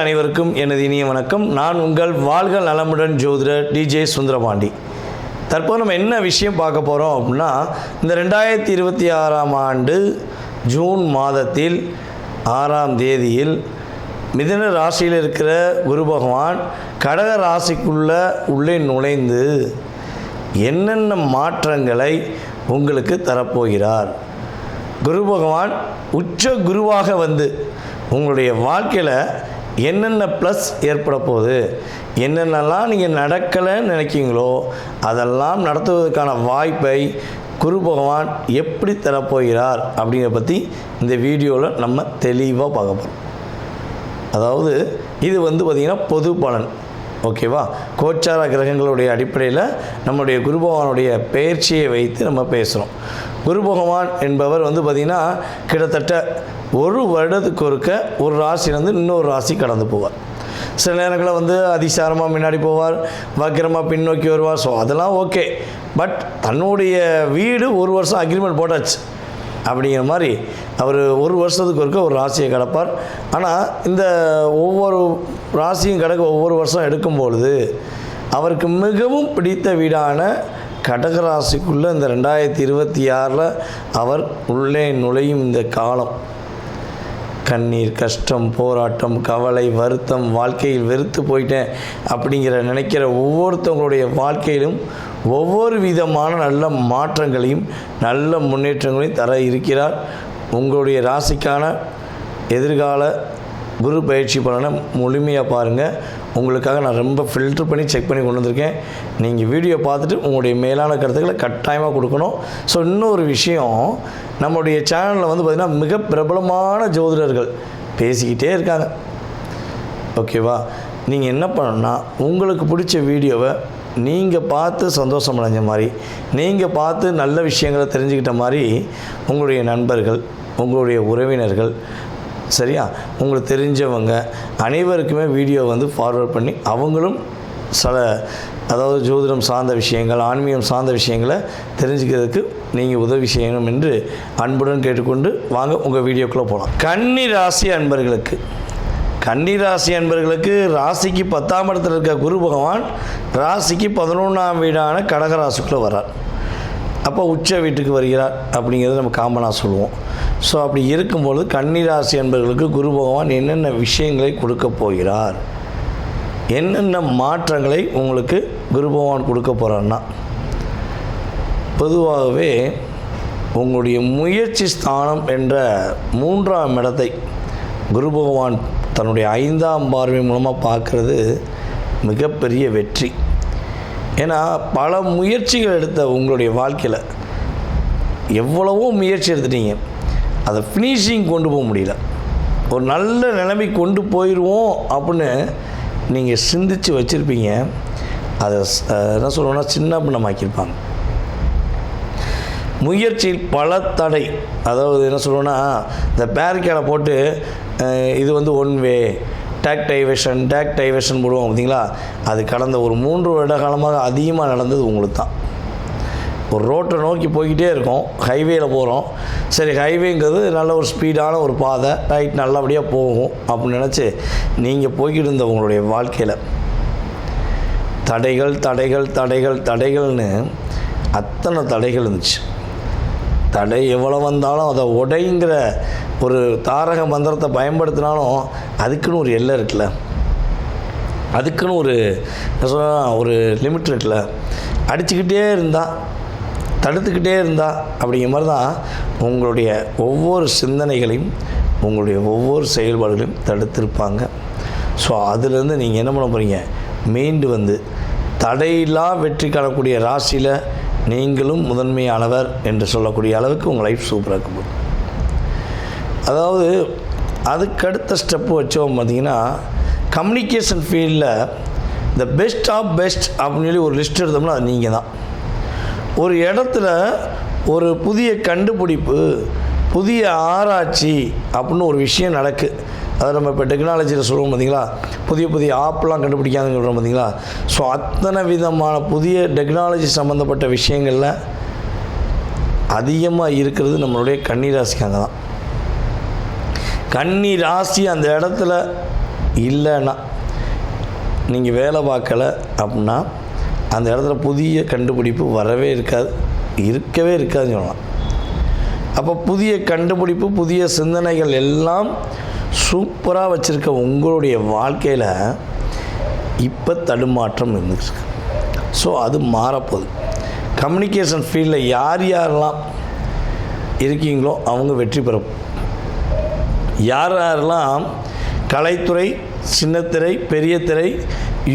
நேயர்கள் அனைவருக்கும் எனது இனிய வணக்கம். நான் உங்கள் வாழ்க நலமுடன் ஜோதிடர் டிஜே சுந்தரபாண்டி. தற்போது நம்ம என்ன விஷயம் பார்க்க போகிறோம் அப்படின்னா, இந்த 2026ஆம் ஆண்டு ஜூன் மாதத்தில் 6ஆம் தேதியில் மிதுன ராசியில் இருக்கிற குரு பகவான் கடக ராசிக்குள்ளே நுழைந்து என்னென்ன மாற்றங்களை உங்களுக்கு தரப்போகிறார். குரு பகவான் உச்ச குருவாக வந்து உங்களுடைய வாழ்க்கையில் என்னென்ன ப்ளஸ் ஏற்பட போகுது, என்னென்னலாம் நீங்கள் நடக்கலைன்னு நினைக்கிங்களோ அதெல்லாம் நடத்துவதற்கான வாய்ப்பை குரு பகவான் எப்படி தரப்போகிறார் அப்படிங்கிறத பற்றி இந்த வீடியோவில் நம்ம தெளிவாக பார்க்க போகிறோம். அதாவது இது பார்த்திங்கன்னா பொது பலன், ஓகேவா? கோச்சார கிரகங்களுடைய அடிப்படையில் நம்முடைய குரு பகவானுடைய பெயர்ச்சியை வைத்து நம்ம பேசுகிறோம். குரு பகவான் என்பவர் பார்த்திங்கன்னா கிட்டத்தட்ட ஒரு வருடத்துக்கு ஒருக்க ஒரு ராசியிலேருந்து இன்னொரு ராசி கடந்து போவார். சில நேரங்களில் அதிசாரமாக முன்னாடி போவார், வக்கிரமாக பின்னோக்கி வருவார். ஸோ அதெல்லாம் ஓகே. பட் தன்னுடைய வீடு ஒரு வருஷம் அக்ரிமெண்ட் போட்டாச்சு அப்படிங்கிற மாதிரி அவர் ஒரு வருஷத்துக்கு ஒருக்க ஒரு ராசியை கடப்பார். ஆனால் இந்த ஒவ்வொரு ராசியும் கடக்க ஒவ்வொரு வருஷம் எடுக்கும்பொழுது அவருக்கு மிகவும் பிடித்த வீடான கடகராசிக்குள்ளே இந்த 2026 அவர் உள்ளே நுழையும் இந்த காலம், கண்ணீர், கஷ்டம், போராட்டம், கவலை, வருத்தம், வாழ்க்கையில் வெறுத்து போயிட்டேன் அப்படிங்கிற நினைக்கிற ஒவ்வொருத்தவங்களுடைய வாழ்க்கையிலும் ஒவ்வொரு விதமான நல்ல மாற்றங்களையும் நல்ல முன்னேற்றங்களையும் தர இருக்கிறார். உங்களுடைய ராசிக்கான எதிர்கால குரு பயிற்சி பலனை முழுமையாக பாருங்கள். உங்களுக்காக நான் ரொம்ப ஃபில்ட்ரு பண்ணி செக் பண்ணி கொண்டு வந்திருக்கேன். நீங்கள் வீடியோ பார்த்துட்டு உங்களுடைய மேலான கருத்துக்களை கட்டாயமாக கொடுக்கணும். ஸோ இன்னொரு விஷயம், நம்மளுடைய சேனலில் பார்த்திங்கன்னா மிக பிரபலமான ஜோதிடர்கள் பேசிக்கிட்டே இருக்காங்க, ஓகேவா? நீங்கள் என்ன பண்ணணும்னா, உங்களுக்கு பிடிச்ச வீடியோவை நீங்கள் பார்த்து சந்தோஷம் அடைஞ்ச மாதிரி, நீங்கள் பார்த்து நல்ல விஷயங்களை தெரிஞ்சுக்கிட்ட மாதிரி உங்களுடைய நண்பர்கள், உங்களுடைய உறவினர்கள், சரியா, உங்களுக்கு தெரிஞ்சவங்க அனைவருக்குமே வீடியோ ஃபார்வர்ட் பண்ணி அவங்களும் அதாவது ஜோதிடம் சார்ந்த விஷயங்கள், ஆன்மீகம் சார்ந்த விஷயங்களை தெரிஞ்சுக்கிறதுக்கு நீங்கள் உதவி செய்யணும் என்று அன்புடன் கேட்டுக்கொண்டு வாங்க உங்கள் வீடியோக்குள்ளே போகலாம். கன்னி ராசி அன்பர்களுக்கு ராசிக்கு 10ஆம் இடத்துல இருக்க குரு பகவான் ராசிக்கு 11ஆம் வீடான கடக ராசிக்குள்ளே வர்றார். அப்போ உச்ச வீட்டுக்கு வருகிறார் அப்படிங்கிறது நம்ம காமனாக சொல்லுவோம். ஸோ அப்படி இருக்கும்பொழுது கன்னிராசி அன்பர்களுக்கு குரு பகவான் என்னென்ன விஷயங்களை கொடுக்க போகிறார், என்னென்ன மாற்றங்களை உங்களுக்கு குரு பகவான் கொடுக்க போகிறார்னா, பொதுவாகவே உங்களுடைய முயற்சி ஸ்தானம் என்ற 3ஆம் இடத்தை குரு பகவான் தன்னுடைய 5ஆம் பார்வை மூலமாக பார்க்குறது மிகப்பெரிய வெற்றி. ஏன்னா பல முயற்சிகள் எடுத்த உங்களுடைய வாழ்க்கையில் எவ்வளவோ முயற்சி எடுத்துட்டீங்க, அதை ஃபினிஷிங் கொண்டு போக முடியல. ஒரு நல்ல நிலைமை கொண்டு போயிடுவோம் அப்படின்னு நீங்கள் சிந்தித்து வச்சுருப்பீங்க. அதை என்ன சொல்லுவோன்னா சின்ன பின்னமாக்கியிருப்பாங்க. முயற்சியில் பல தடை, அதாவது என்ன சொல்லுவோன்னா இந்த பேரிக்கேடை போட்டு இது ஒன் வே டேக் டைவர்ஷன் போடுவோம் பார்த்தீங்களா? அது கடந்த ஒரு 3 வருட காலமாக அதிகமாக நடந்தது உங்களுக்கு தான். ஒரு ரோட்டை நோக்கி போய்கிட்டே இருக்கோம், ஹைவேயில் போகிறோம். சரி, ஹைவேங்கிறது நல்ல ஒரு ஸ்பீடான ஒரு பாதை, ரைட், நல்லபடியாக போகும் அப்படின்னு நினச்சி நீங்கள் போய்கிட்டு இருந்த உங்களுடைய வாழ்க்கையில் தடைகள்னு அத்தனை தடைகள் இருந்துச்சு. தடை எவ்வளோ வந்தாலும் அதை உடைங்கிற ஒரு தாரக மந்திரத்தை பயன்படுத்தினாலும் அதுக்குன்னு ஒரு எல்லை இருக்குல்ல, அதுக்குன்னு ஒரு லிமிட் இருக்குல்ல. அடிச்சுக்கிட்டே இருந்தால், தடுத்துக்கிட்டே இருந்தால் அப்படிங்கிற மாதிரி தான் உங்களுடைய ஒவ்வொரு சிந்தனைகளையும் உங்களுடைய ஒவ்வொரு செயல்பாடுகளையும் தடுத்திருப்பாங்க. ஸோ அதிலேருந்து நீங்கள் என்ன பண்ண போகிறீங்க, மீண்டு தடையில்லா வெற்றி காணக்கூடிய ராசியில் நீங்களும் முதன்மையானவர் என்று சொல்லக்கூடிய அளவுக்கு உங்கள் லைஃப் சூப்பராக இருக்கும். அதாவது அதுக்கடுத்த ஸ்டெப்பு வச்சோம் பார்த்திங்கன்னா, கம்யூனிகேஷன் ஃபீல்டில் த பெஸ்ட் ஆஃப் பெஸ்ட் அப்படின்னு சொல்லி ஒரு லிஸ்ட் எடுத்தோம்னா அது நீங்கள் தான். ஒரு இடத்துல ஒரு புதிய கண்டுபிடிப்பு, புதிய ஆராய்ச்சி அப்படின்னு ஒரு விஷயம் நடக்குது. அதை நம்ம இப்போ டெக்னாலஜியில் சொல்லுவோம் பார்த்திங்களா, புதிய ஆப்லாம் கண்டுபிடிக்காதுன்னு சொல்கிறோம் பார்த்திங்களா? ஸோ அத்தனை விதமான புதிய டெக்னாலஜி சம்மந்தப்பட்ட விஷயங்களில் அதிகமாக இருக்கிறது நம்மளுடைய கன்னி ராசிக்காக தான். கன்னி ராசி அந்த இடத்துல இல்லைன்னா நீங்கள் வேலை பார்க்கலை அப்படின்னா அந்த இடத்துல புதிய கண்டுபிடிப்பு வரவே இருக்கவே இருக்காதுன்னு சொல்லலாம். அப்போ புதிய கண்டுபிடிப்பு, புதிய சிந்தனைகள் எல்லாம் சூப்பராக வச்சுருக்க உங்களுடைய வாழ்க்கையில் இப்போ தடுமாற்றம் இருந்துச்சு. ஸோ அது மாறப்போகுது. கம்யூனிகேஷன் ஃபீல்டில் யார் யாரெல்லாம் இருக்கீங்களோ அவங்க வெற்றி பெறும். யார் யாரெல்லாம் கலைத்துறை, சின்னத்திரை, பெரிய திரை,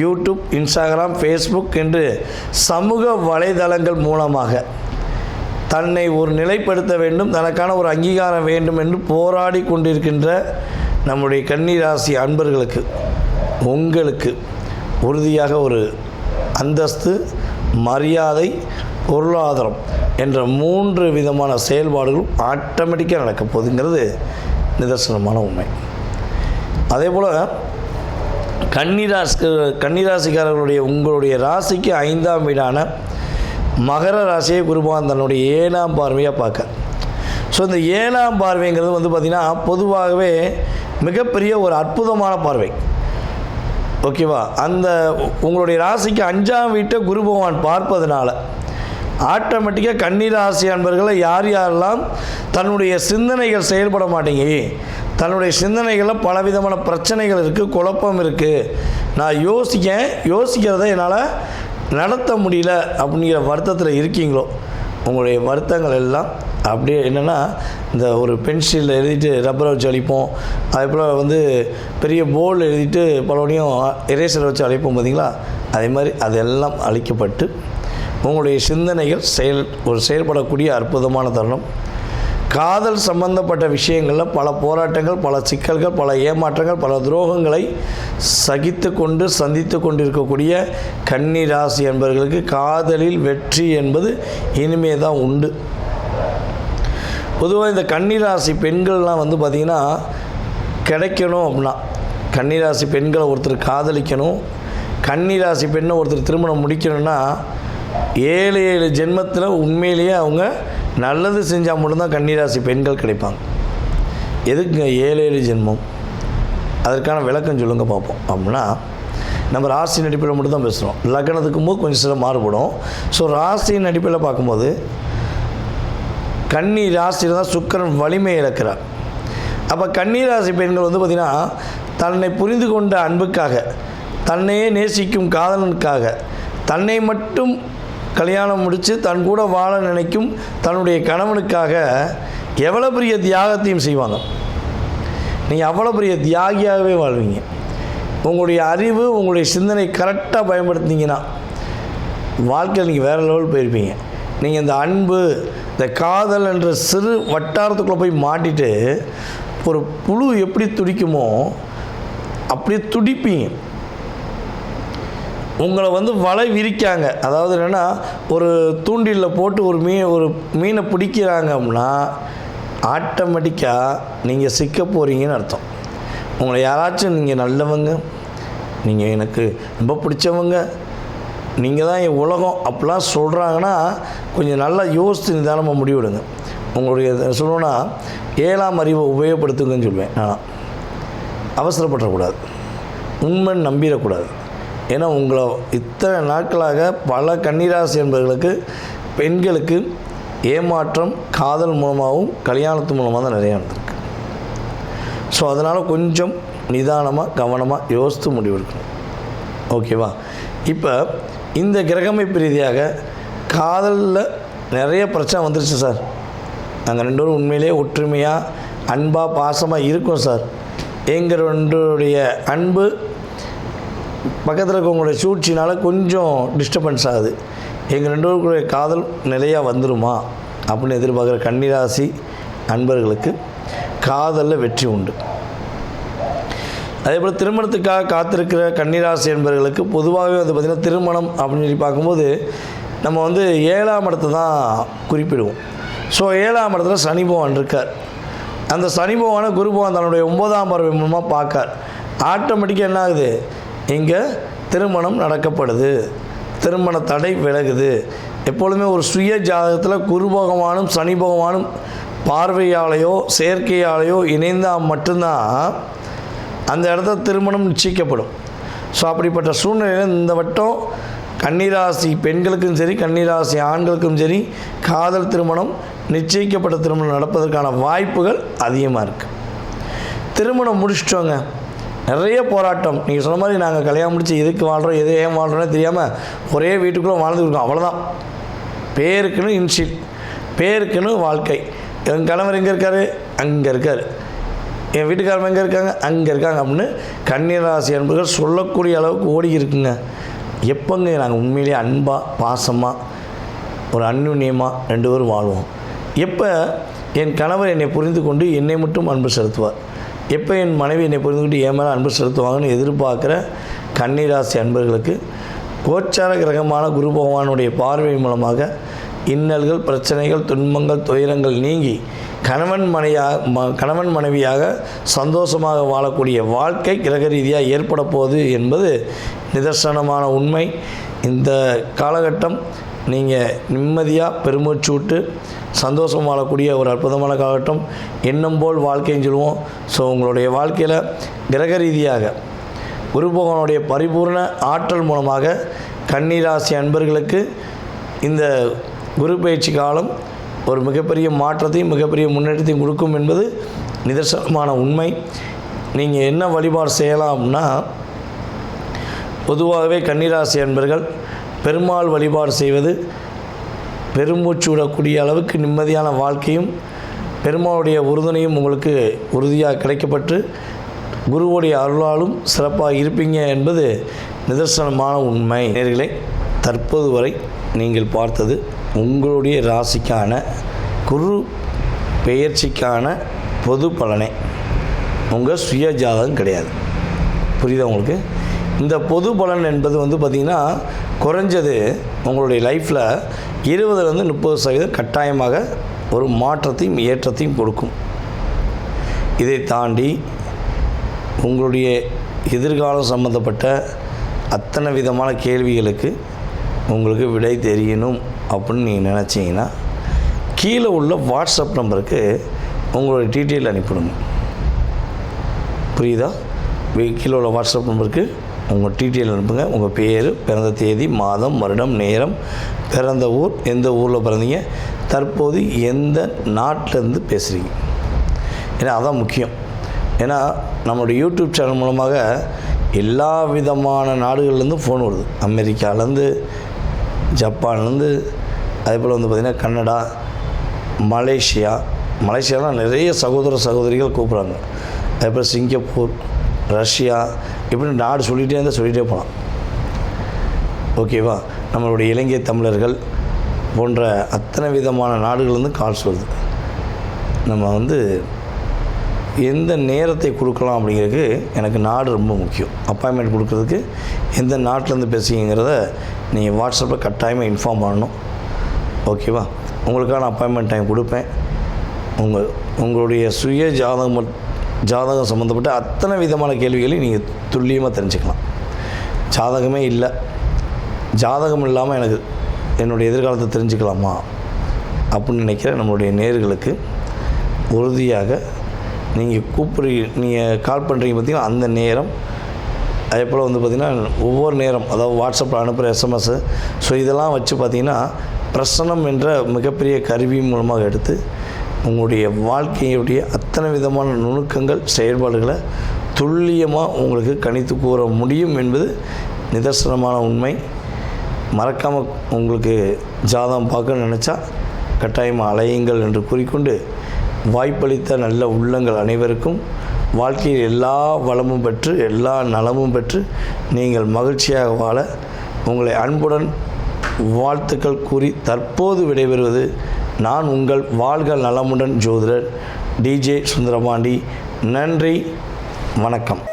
யூடியூப், இன்ஸ்டாகிராம், ஃபேஸ்புக் என்று சமூக வலைதளங்கள் மூலமாக தன்னை ஒரு நிலைப்படுத்த வேண்டும், தனக்கான ஒரு அங்கீகாரம் வேண்டும் என்று போராடி கொண்டிருக்கின்ற நம்முடைய கன்னிராசி அன்பர்களுக்கு, உங்களுக்கு உறுதியாக ஒரு அந்தஸ்து, மரியாதை, பொருளாதாரம் என்ற 3 விதமான செயல்பாடுகளும் ஆட்டோமேட்டிக்காக நடக்க போகுதுங்கிறது நிதர்சனமான உண்மை. அதே போல் கன்னிராசிக்காரர்களுடைய உங்களுடைய ராசிக்கு 5ஆம் வீடான மகர ராசியை குருபகவான் தன்னுடைய 7ஆம் பார்வையாக பார்க்க. ஸோ இந்த 7ஆம் பார்வைங்கிறது வந்து பார்த்திங்கன்னா பொதுவாகவே மிகப்பெரிய ஒரு அற்புதமான பார்வை. ஓகேவா? அந்த உங்களுடைய ராசிக்கு 5ஆம் வீட்டை குரு பகவான் பார்ப்பதனால ஆட்டோமேட்டிக்காக கன்னிராசி அன்பர்களை யாரெல்லாம் தன்னுடைய சிந்தனைகள் செயல்பட மாட்டேங்க, தன்னுடைய சிந்தனைகளில் பலவிதமான பிரச்சனைகள் இருக்குது, குழப்பம் இருக்குது, நான் யோசிக்கிறத என்னால் நடத்த முடியல அப்படிங்கிற வருத்தத்தில் இருக்கீங்களோ, உங்களுடைய வருத்தங்கள் எல்லாம் அப்படியே என்னென்னா இந்த ஒரு பென்சிலில் எழுதிட்டு ரப்பரை வச்சு அழிப்போம், அதே போல் வந்து பெரிய போர்டில் எழுதிட்டு பலவனையும் எரேசரை வச்சு அழிப்போம் பார்த்தீங்களா, அதே மாதிரி அதெல்லாம் அழிக்கப்பட்டு உங்களுடைய சிந்தனைகள் செயல்படக்கூடிய அற்புதமான தருணம். காதல் சம்பந்தப்பட்ட விஷயங்களில் பல போராட்டங்கள், பல சிக்கல்கள், பல ஏமாற்றங்கள், பல துரோகங்களை சந்தித்து கொண்டிருக்கக்கூடிய கன்னி ராசி என்பவர்களுக்கு காதலில் வெற்றி என்பது இனிமே தான் உண்டு. பொதுவாக இந்த கன்னிராசி பெண்கள்லாம் வந்து பார்த்திங்கன்னா கிடைக்கணும் அப்படின்னா, கன்னிராசி பெண்களை ஒருத்தர் காதலிக்கணும், கன்னிராசி பெண்ணை ஒருத்தர் திருமணம் முடிக்கணும்னா 7 ஜென்மத்தில் உண்மையிலேயே அவங்க நல்லது செஞ்சால் மட்டும்தான் கன்னிராசி பெண்கள் கிடைப்பாங்க. எதுக்குங்க 7 ஜென்மம்? அதற்கான விளக்கம் சொல்லுங்க பார்ப்போம். அப்படின்னா நம்ம ராசியின் அடிப்படையில் மட்டும் தான் பேசுகிறோம், லக்னத்துக்கும் போது கொஞ்சம் சில மாறுபடும். ஸோ ராசியின் அடிப்படையில் பார்க்கும்போது கன்னி ராசியில் தான் சுக்கிரன் வலிமை இழக்கிறார். அப்போ கன்னிராசி பெண்கள் வந்து பார்த்திங்கன்னா தன்னை புரிந்து கொண்ட அன்புக்காக, தன்னையே நேசிக்கும் காதலனுக்காக, தன்னை மட்டும் கல்யாணம் முடித்து தன் கூட வாழ நினைக்கும் தன்னுடைய கணவனுக்காக எவ்வளோ பெரிய தியாகத்தையும் செய்வாங்க. நீங்கள் அவ்வளோ பெரிய தியாகியாகவே வாழ்வீங்க. உங்களுடைய அறிவு, உங்களுடைய சிந்தனை கரெக்டாக பயன்படுத்தினீங்கன்னா வாழ்க்கையில் நீங்கள் வேறு லெவல் போயிருப்பீங்க. நீங்கள் இந்த அன்பு, இந்த காதல் என்ற சிறு வட்டாரத்துக்குள்ளே போய் மாட்டிட்டு ஒரு புழு எப்படி துடிக்குமோ அப்படியே துடிப்பீங்க. உங்களை வந்து வலை விரிக்காங்க, அதாவது என்னென்னா ஒரு தூண்டிலில் போட்டு ஒரு மீனை பிடிக்கிறாங்க அப்படின்னா ஆட்டோமேட்டிக்காக நீங்கள் சிக்க போகிறீங்கன்னு அர்த்தம். உங்களை யாராச்சும் நீங்கள் நல்லவங்க, நீங்கள் எனக்கு ரொம்ப பிடிச்சவங்க, நீங்கள் தான் என் உலகம் அப்படிலாம் சொல்கிறாங்கன்னா கொஞ்சம் நல்லா யோசித்து நிதானமாக முடிவெடுங்க. உங்களுடைய சொல்லணுன்னா 7ஆம் அறிவை உபயோகப்படுத்துங்கன்னு சொல்லுவேன். நான் அவசரப்படக்கூடாது, உண்மைன்னு நம்பிடக்கூடாது. ஏன்னா உங்களை இத்தனை நாட்களாக பல கன்னிராசி என்பவர்களுக்கு, பெண்களுக்கு ஏமாற்றம் காதல் மூலமாகவும் கல்யாணத்து மூலமாக தான் நிறையா நடந்திருக்கு. ஸோ அதனால் கொஞ்சம் நிதானமாக கவனமாக யோசித்து முடிவெடுக்கணும். ஓகேவா? இப்போ இந்த கிரகமைப்பு ரீதியாக காதலில் நிறைய பிரச்சனை வந்துருச்சு சார், நாங்கள் 2 பேரும் உண்மையிலே ஒற்றுமையாக அன்பாக பாசமாக இருக்கோம் சார், எங்கள் 2 அன்பு பக்கத்தில் இருக்கவங்களுடைய சூழ்ச்சினால் கொஞ்சம் டிஸ்டர்பன்ஸ் ஆகுது, எங்கள் 2 பேருக்குடைய காதல் நிலையாக வந்துடுமா அப்படின்னு எதிர்பார்க்குற கன்னிராசி அன்பர்களுக்கு காதலில் வெற்றி உண்டு. அதே போல் திருமணத்துக்காக காத்திருக்கிற கன்னிராசி என்பவர்களுக்கு பொதுவாகவே வந்து பார்த்திங்கன்னா திருமணம் அப்படின்னு சொல்லி பார்க்கும்போது நம்ம வந்து 7ஆம் இடத்தை தான் குறிப்பிடுவோம். ஸோ 7ஆம் இடத்துல சனி பகவான் இருக்கார். அந்த சனி பகவானை குரு பகவான் தன்னுடைய 9ஆம் பார்வை மூலமாக பார்க்கார். ஆட்டோமேட்டிக்காக என்ன ஆகுது, இங்கே திருமணம் நடக்கப்படுது, திருமண தடை விலகுது. எப்பொழுதுமே ஒரு சுய ஜாதகத்தில் குரு பகவானும் சனி பகவானும் பார்வையாலேயோ செயற்கையாலேயோ இணைந்தால் மட்டும்தான் அந்த இடத்துல திருமணம் நிச்சயிக்கப்படும். ஸோ அப்படிப்பட்ட சூழ்நிலையில் இந்த வட்டம் கன்னிராசி பெண்களுக்கும் சரி, கன்னிராசி ஆண்களுக்கும் சரி, காதல் திருமணம், நிச்சயிக்கப்பட்ட திருமணம் நடப்பதற்கான வாய்ப்புகள் அதிகமாக இருக்குது. திருமணம் முடிச்சிட்டோங்க, நிறைய போராட்டம். நீங்கள் சொன்ன மாதிரி நாங்கள் கல்யாணம் முடிச்சு எதுக்கு வாழ்கிறோம், எது ஏன் வாழ்கிறோன்னே தெரியாமல் ஒரே வீட்டுக்குள்ளே வாழ்ந்துருக்கோம். அவ்வளோதான், பேருக்குன்னு இன்ஷில், பேருக்குன்னு வாழ்க்கை. என் கணவர் எங்கே இருக்கார், அங்கே இருக்கார். என் வீட்டுக்காரங்க எங்கே இருக்காங்க, அங்கே இருக்காங்க அப்படின்னு கன்னிராசி அன்பர்கள் சொல்லக்கூடிய அளவுக்கு ஓடி இருக்குங்க. எப்போங்க நாங்கள் உண்மையிலேயே அன்பாக பாசமாக ஒரு அந்யுன்யமாக 2 பேரும் வாழ்வோம்? எப்போ என் கணவர் என்னை புரிந்து கொண்டு என்னை மட்டும் அன்பு செலுத்துவார், எப்போ என் மனைவி என்னை புரிந்து கொண்டு என் மேலே அன்பு செலுத்துவாங்கன்னு எதிர்பார்க்குற கன்னிராசி அன்பர்களுக்கு கோச்சார கிரகமான குரு பகவானுடைய பார்வை மூலமாக இன்னல்கள், பிரச்சனைகள், துன்பங்கள், துயரங்கள் நீங்கி கணவன் மனைவியாக சந்தோஷமாக வாழக்கூடிய வாழ்க்கை கிரக ரீதியாக ஏற்பட போகுது என்பது நிதர்சனமான உண்மை. இந்த காலகட்டம் நீங்கள் நிம்மதியாக பெருமூச்சு விட்டு சந்தோஷம் வாழக்கூடிய ஒரு அற்புதமான காலகட்டம். எண்ணம் போல் வாழ்க்கைன்னு சொல்லுவோம். ஸோ உங்களுடைய வாழ்க்கையில் கிரக ரீதியாக குரு பகவானுடைய பரிபூர்ண ஆற்றல் மூலமாக கன்னிராசி அன்பர்களுக்கு இந்த குரு பயிற்சி காலம் ஒரு மிகப்பெரிய மாற்றத்தையும் மிகப்பெரிய முன்னேற்றத்தையும் கொடுக்கும் என்பது நிதர்சனமான உண்மை. நீங்கள் என்ன வழிபாடு செய்யலாம்னா, பொதுவாகவே கன்னிராசி அன்பர்கள் பெருமாள் வழிபாடு செய்வது பெருமூச்சு விடக்கூடிய அளவுக்கு நிம்மதியான வாழ்க்கையும் பெருமாளுடைய உறுதுணையும் உங்களுக்கு உறுதியாக கிடைக்கப்பட்டு குருவுடைய அருளாலும் சிறப்பாக இருப்பீங்க என்பது நிதர்சனமான உண்மை. நேயர்களே, தற்போது வரை நீங்கள் பார்த்தது உங்களுடைய ராசிக்கான குரு பெயர்ச்சிக்கான பொது பலனே, உங்கள் சுய ஜாதகம் கிடையாது. புரியுதா உங்களுக்கு? இந்த பொது பலன் என்பது பார்த்திங்கன்னா குறைஞ்சது உங்களுடைய லைஃப்பில் 20-30% கட்டாயமாக ஒரு மாற்றத்தையும் ஏற்றத்தையும் கொடுக்கும். இதை தாண்டி உங்களுடைய எதிர்காலம் சம்பந்தப்பட்ட அத்தனை விதமான கேள்விகளுக்கு உங்களுக்கு விடை தெரியணும் அப்படின்னு நீங்கள் நினச்சிங்கன்னா கீழே உள்ள வாட்ஸ்அப் நம்பருக்கு உங்களுடைய டீட்டெயில் அனுப்பிடுங்க. புரியுதா? கீழே உள்ள வாட்ஸ்அப் நம்பருக்கு உங்கள் டீட்டெயில் அனுப்புங்க. உங்கள் பேர், பிறந்த தேதி, மாதம், வருடம், நேரம், பிறந்த ஊர், எந்த ஊரில் பிறந்தீங்க, தற்போது எந்த நாட்டிலேருந்து பேசுகிறீங்க. ஏன்னா அதான் முக்கியம். ஏன்னா நம்மளுடைய யூடியூப் சேனல் மூலமாக எல்லா விதமான நாடுகள்லேருந்து ஃபோன் வருது. அமெரிக்காவிலேருந்து, ஜப்பான்லேருந்து, அதே போல் பார்த்திங்கன்னா கனடா, மலேசியாலாம் நிறைய சகோதரிகள் கூப்பிட்றாங்க. அதே போல் சிங்கப்பூர், ரஷ்யா, இப்படி நாடு சொல்லிகிட்டே போகலாம். ஓகேவா? நம்மளுடைய இலங்கை தமிழர்கள் போன்ற அத்தனை விதமான நாடுகள்லேருந்து கால்ஸ் வருது. நம்ம எந்த நேரத்தை கொடுக்கலாம் அப்படிங்கிறதுக்கு எனக்கு நாடு ரொம்ப முக்கியம். அப்பாயின்மெண்ட் கொடுக்குறதுக்கு எந்த நாட்டிலேருந்து பேசுகிறீங்கிறத நீங்கள் வாட்ஸ்அப்பில் கட்டாயமாக இன்ஃபார்ம் பண்ணணும். ஓகேவா? உங்களுக்கான அப்பாயின்மெண்ட் டைம் கொடுப்பேன். உங்களுடைய சுய ஜாதகம் சம்மந்தப்பட்ட அத்தனை விதமான கேள்விகளையும் நீங்கள் துல்லியமாக தெரிஞ்சுக்கலாம். ஜாதகமே இல்லை, ஜாதகம் இல்லாமல் எனக்கு என்னுடைய எதிர்காலத்தை தெரிஞ்சுக்கலாமா அப்படின்னு நினைக்கிற நம்மளுடைய நேயர்களுக்கு உறுதியாக நீங்கள் கால் பண்ணுறீங்க பார்த்திங்கன்னா அந்த நேரம், அதே போல் பார்த்திங்கன்னா ஒவ்வொரு நேரம், அதாவது வாட்ஸ்அப்பில் அனுப்புகிற எஸ்எம்எஸ்ஸு, ஸோ இதெல்லாம் வச்சு பார்த்திங்கன்னா பிரசனம் என்ற மிகப்பெரிய கருவி மூலமாக எடுத்து உங்களுடைய வாழ்க்கையுடைய அத்தனை விதமான நுணுக்கங்கள், செயல்பாடுகளை துல்லியமாக உங்களுக்கு கணித்து கூற முடியும் என்பது நிதர்சனமான உண்மை. மறக்காமல் உங்களுக்கு ஜாதகம் பார்க்க நினச்சா கட்டாயமாக அலையுங்கள் என்று கூறிக்கொண்டு, வாய்ப்பளித்த நல்ல உள்ளங்கள் அனைவருக்கும் வாழ்க்கையில் எல்லா வளமும் பெற்று எல்லா நலமும் பெற்று நீங்கள் மகிழ்ச்சியாக வாழ உங்களை அன்புடன் வாழ்த்துக்கள் கூறி தற்போது விடைபெறுவது நான் உங்கள் வாழ்க நலமுடன் ஜோதிடர் டிஜே சுந்தரபாண்டி. நன்றி, வணக்கம்.